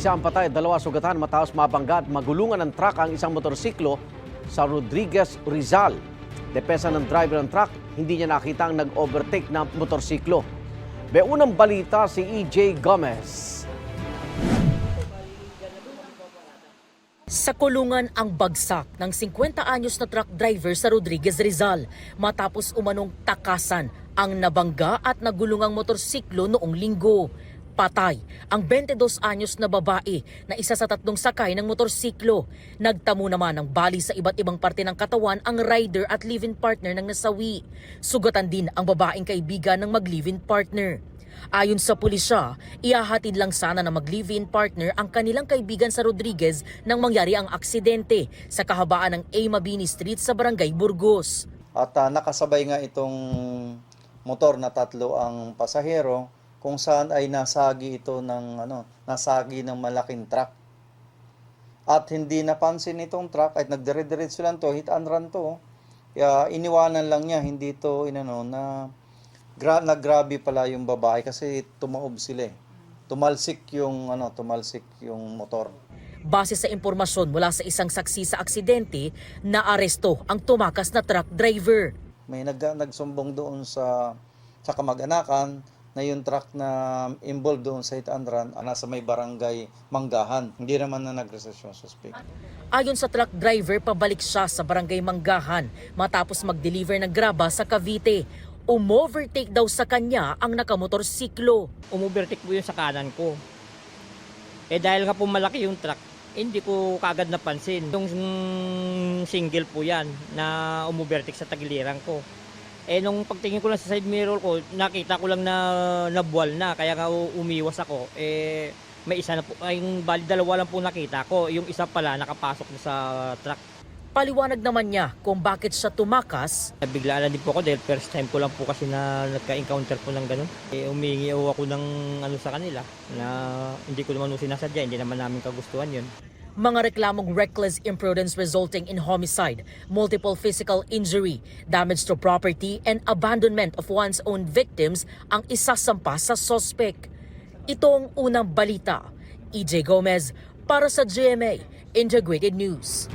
Isa ang patay, 2 sugatan matapos mabangga at magulungan ng truck ang isang motorsiklo sa Rodriguez, Rizal. Depensa ng driver ng truck, hindi niya nakita ang nag-overtake na motorsiklo. May unang balita si EJ Gomez. Sa kulungan ang bagsak ng 50 anyos na truck driver sa Rodriguez, Rizal matapos umanong takasan ang nabangga at nagulungang motorsiklo noong linggo. Patay ang 22 anyos na babae na isa sa 3 sakay ng motorsiklo. Nagtamo naman ng bali sa iba't ibang parte ng katawan ang rider at live-in partner ng nasawi. Sugatan din ang babaeng kaibigan ng mag-live-in partner. Ayon sa pulisya, ihahatid lang sana na mag-live-in partner ang kanilang kaibigan sa Rodriguez nang mangyari ang aksidente sa kahabaan ng A. Mabini Street sa Barangay Burgos. At nakasabay nga itong motor na 3 ang pasahero kung saan ay nasagi ito ng malaking truck. At hindi napansin itong truck at nagdire-diretso lang to, hit and run to. Iniwanan lang niya, hindi to naggrabe pala yung babae kasi tumaob sila. Tumalsik yung motor. Base sa impormasyon mula sa isang saksi sa aksidente, naaresto ang tumakas na truck driver. May nagsumbong doon sa kamag-anakan na yung truck na involved doon sa hit and run nasa may barangay Manggahan. Hindi naman na nag-resist yung suspect. Ayon sa truck driver, pabalik siya sa barangay Manggahan matapos mag-deliver ng graba sa Cavite. Umovertake daw sa kanya ang nakamotorsiklo. Umovertake po yun sa kanan ko. Dahil nga po malaki yung truck, hindi ko kaagad napansin. Yung single po yan na umovertake sa tagiliran ko. Nung pagtingin ko lang sa side mirror ko, nakita ko lang na nabuwal na, kaya nga umiwas ako. May isa na po, bali 2 lang po nakita ko, yung isa pala nakapasok na sa truck. Paliwanag naman niya kung bakit siya tumakas. Biglaan din po ako dahil first time ko lang po kasi na nagka-encounter po ng ganun. Humingi ako ng sa kanila na hindi ko naman sinasadya, hindi naman namin kagustuhan yun. Mga reklamong reckless imprudence resulting in homicide, multiple physical injury, damage to property, and abandonment of one's own victims ang isasampa sa suspect. Ito ang unang balita. EJ Gomez para sa GMA Integrated News.